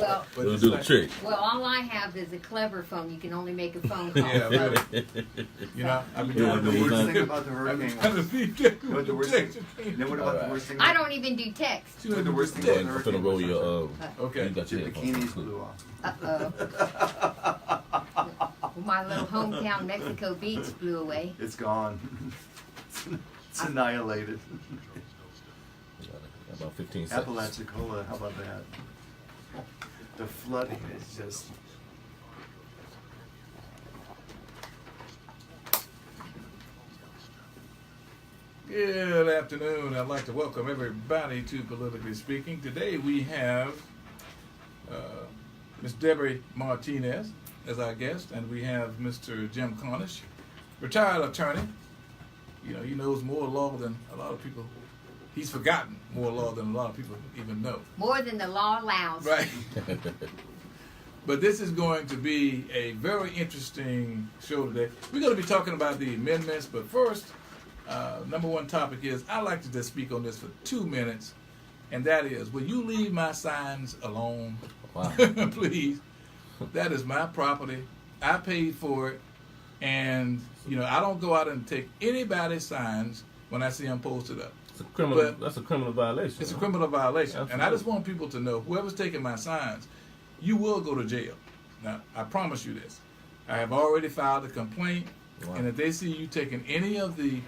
Well, It'll do the trick. Well, all I have is a clever phone. You can only make a phone call. Yeah, so. You know, I've been You know doing what the He's worst not- thing about the hurricane was? You What the worst thing? You know what about the worst thing? I don't even do text. What the worst thing about the I'm hurricane finna roll was? your Okay. You got The your bikinis headphones. blew off. My little hometown Mexico Beach blew away. It's gone. It's annihilated. About 15 seconds. Apalachicola, how about that? The flooding is just. Good afternoon. I'd like to welcome everybody to Politically Speaking. Today we have Ms. Debbie Martinez as our guest, and we have Mr. Jim Cornish, retired attorney. You know, he knows more law than a lot of people. He's forgotten more law than a lot of people even know. More than the law allows. Right. But this is going to be a very interesting show today. We're going to be talking about the amendments, but first, number one topic is I'd like to just speak on this for 2 minutes, and that is, will you leave my signs alone? Wow. Please. That is my property. I paid for it, and you know I don't go out and take anybody's signs when I see them posted up. It's a criminal. But That's a criminal violation. It's a criminal violation, Absolutely. and I just want people to know, whoever's taking my signs, you will go to jail. Now, I promise you this. I have already filed a complaint, Wow. and if they see you taking any of the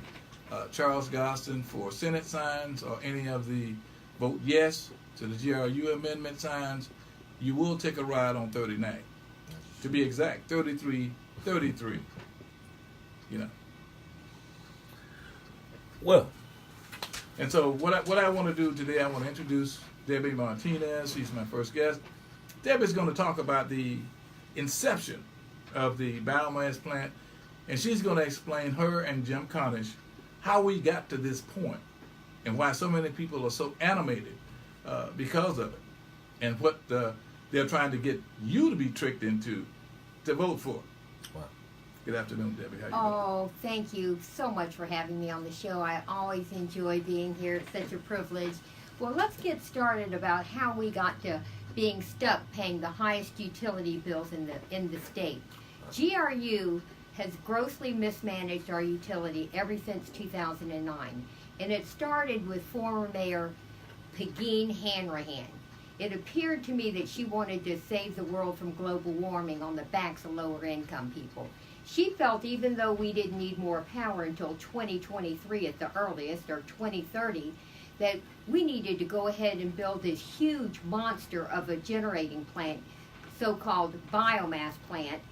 Charles Goston for Senate signs or any of the vote yes to the GRU amendment signs, you will take a ride on 39. To be exact, 33. You know. Well, And so what I want to do today, I want to introduce Debbie Martinez. She's my first guest. Debbie's going to talk about the inception of the biomass plant, and she's going to explain, her and Jim Cornish, how we got to this point and why so many people are so animated because of it, and what they're trying to get you to be tricked into to vote for. wow. Good afternoon, Debbie. How you doing? Oh, thank you so much for having me on the show. I always enjoy being here. It's such a privilege. Well, let's get started about how we got to being stuck paying the highest utility bills in the state. GRU has grossly mismanaged our utility ever since 2009, and it started with former Mayor Pegeen Hanrahan. It appeared to me that she wanted to save the world from global warming on the backs of lower income people. She felt even though we didn't need more power until 2023 at the earliest, or 2030, that we needed to go ahead and build this huge monster of a generating plant, so-called biomass plant.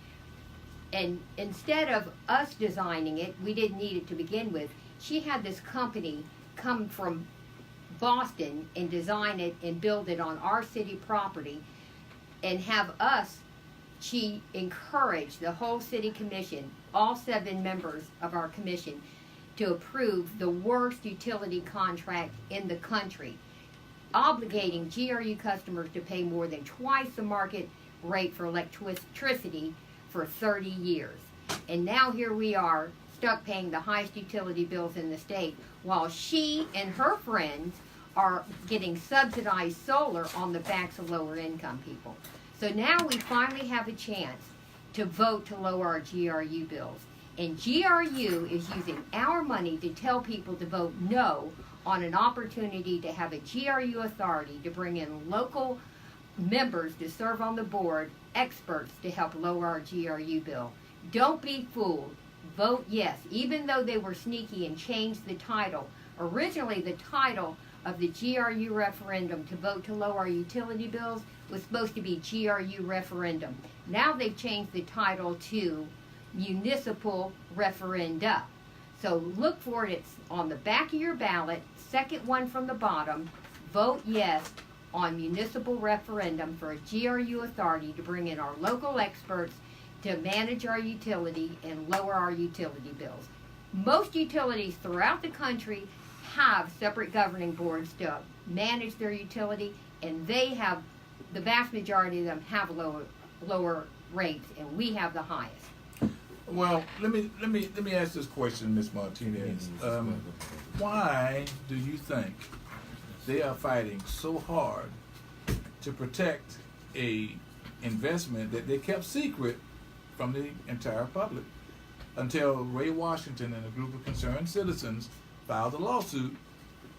And instead of us designing it, we didn't need it to begin with. She had this company come from Boston and design it and build it on our city property and have us. She encouraged the whole city commission, all 7 members of our commission, to approve the worst utility contract in the country, obligating GRU customers to pay more than twice the market rate for electricity for 30 years. And now here we are, stuck paying the highest utility bills in the state, while she and her friends are getting subsidized solar on the backs of lower income people. So now we finally have a chance to vote to lower our GRU bills. And GRU is using our money to tell people to vote no on an opportunity to have a GRU authority to bring in local members to serve on the board, experts to help lower our GRU bill. Don't be fooled. Vote yes, even though they were sneaky and changed the title. Originally, the title of the GRU referendum to vote to lower our utility bills was supposed to be GRU referendum. Now they've changed the title to municipal referenda. So look for it. It's on the back of your ballot, second one from the bottom. Vote yes on municipal referendum for a GRU authority to bring in our local experts to manage our utility and lower our utility bills. Most utilities throughout the country have separate governing boards to manage their utility, and they have, the vast majority of them have lower rates, and we have the highest. Well, let me ask this question, Ms. Martinez. Why do you think they are fighting so hard to protect a investment that they kept secret from the entire public until Ray Washington and a group of concerned citizens filed a lawsuit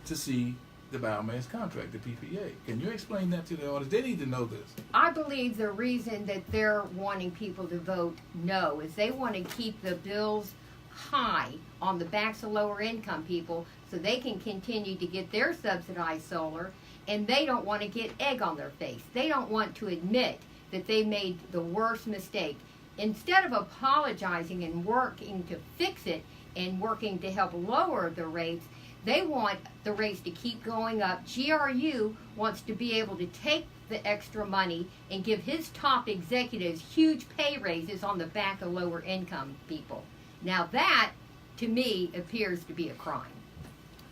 to see the biomass contract, the PPA. Can you explain that to the audience? They need to know this. I believe the reason that they're wanting people to vote no is they want to keep the bills high on the backs of lower income people so they can continue to get their subsidized solar, and they don't want to get egg on their face. They don't want to admit that they made the worst mistake. Instead of apologizing and working to fix it and working to help lower the rates, they want the rates to keep going up. GRU wants to be able to take the extra money and give his top executives huge pay raises on the back of lower income people. Now that, to me, appears to be a crime.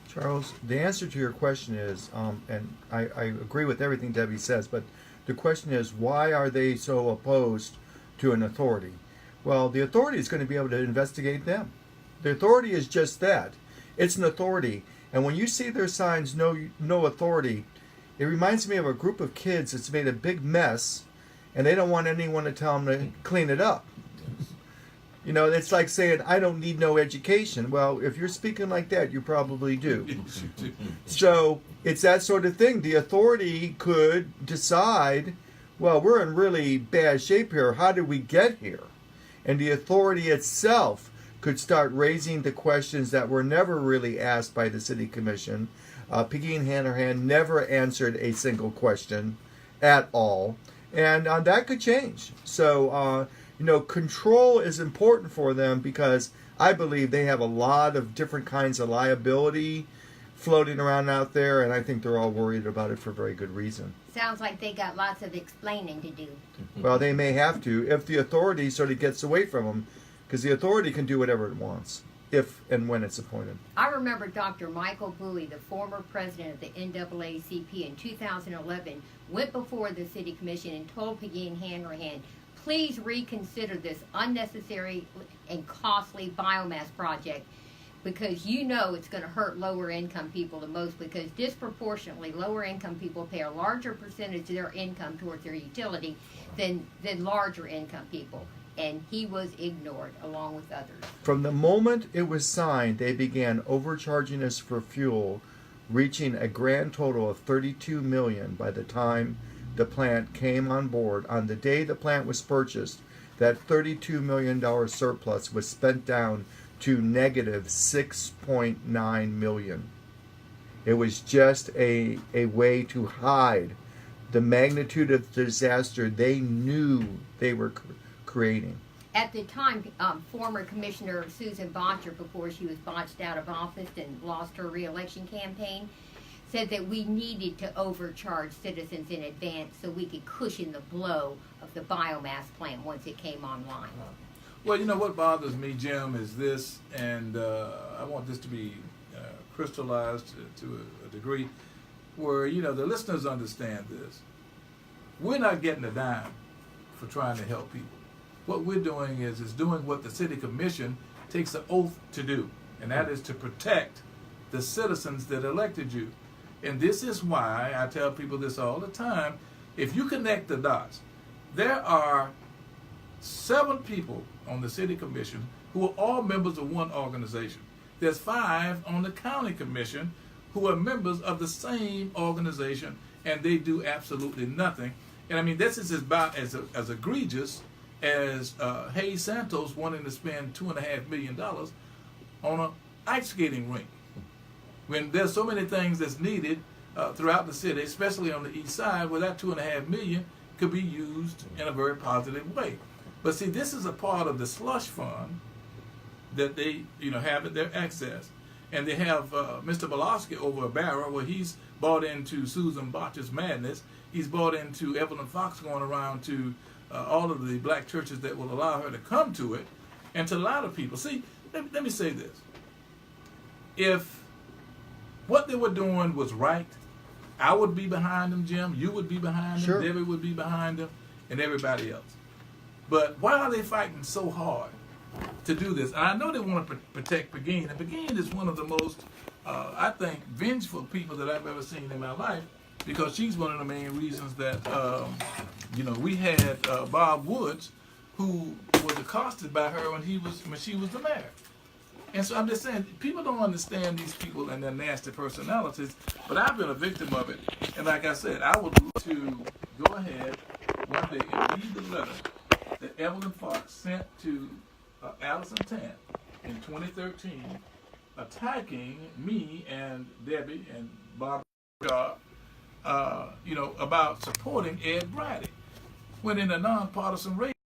Charles, the answer to your question is, and I agree with everything Debbie says, but the question is, why are they so opposed to an authority? Well, the authority is going to be able to investigate them. The authority is just that. It's an authority. And when you see their signs, no authority, it reminds me of a group of kids that's made a big mess, and they don't want anyone to tell them to clean it up. You know, it's like saying, I don't need no education. Well, if you're speaking like that, you probably do. So it's that sort of thing. The authority could decide, well, we're in really bad shape here. How did we get here? And the authority itself could start raising the questions that were never really asked by the city commission. Peggy Hanrahan never answered a single question at all. And that could change. So, control is important for them because I believe they have a lot of different kinds of liability floating around out there, and I think they're all worried about it for very good reason. Sounds like they got lots of explaining to do. Well, they may have to if the authority sort of gets away from them, because the authority can do whatever it wants if and when it's appointed. I remember Dr. Michael Bowie, the former president of the NAACP in 2011, went before the city commission and told Peggy Hanrahan, please reconsider this unnecessary and costly biomass project because you know it's going to hurt lower income people the most because disproportionately lower income people pay a larger percentage of their income towards their utility than larger income people. And he was ignored along with others. From the moment it was signed, they began overcharging us for fuel, reaching a grand total of $32 million by the time the plant came on board. On the day the plant was purchased, that $32 million surplus was spent down to negative $6.9 million. It was just a way to hide the magnitude of the disaster they knew they were creating. At the time, former Commissioner Susan Botcher, before she was botched out of office and lost her re-election campaign, said that we needed to overcharge citizens in advance so we could cushion the blow of the biomass plant once it came online. Well, you know what bothers me, Jim, is this, and I want this to be crystallized to a degree where, the listeners understand this. We're not getting a dime for trying to help people. What we're doing is doing what the city commission takes an oath to do, and that is to protect the citizens that elected you. And this is why I tell people this all the time. If you connect the dots, there are 7 people on the city commission who are all members of one organization. There's 5 on the county commission who are members of the same organization, and they do absolutely nothing. And I mean, this is about as egregious as Hayes Santos wanting to spend $2.5 million on an ice skating rink. When there's so many things that's needed throughout the city, especially on the east side, where that $2.5 million could be used in a very positive way. But see, this is a part of the slush fund that they, have at their access. And they have Mr. Belowski over a barrel where he's bought into Susan Botcher's madness. He's bought into Evelyn Fox going around to all of the black churches that will allow her to come to it, and to a lot of people. See, let me say this. If what they were doing was right, I would be behind them, Jim. You would be behind them. Sure. Debbie would be behind them, and everybody else. But why are they fighting so hard to do this? And I know they want to protect Peggy, and Peggy is one of the most, I think, vengeful people that I've ever seen in my life. because she's one of the main reasons that we had Bob Woods, who was accosted by her when she was the mayor. And so I'm just saying, people don't understand these people and their nasty personalities, but I've been a victim of it. And like I said, I would love to go ahead one day and read the letter that Evelyn Fox sent to Allison Tant in 2013, attacking me and Debbie and Bob, about supporting Ed Braddock. When in a nonpartisan race,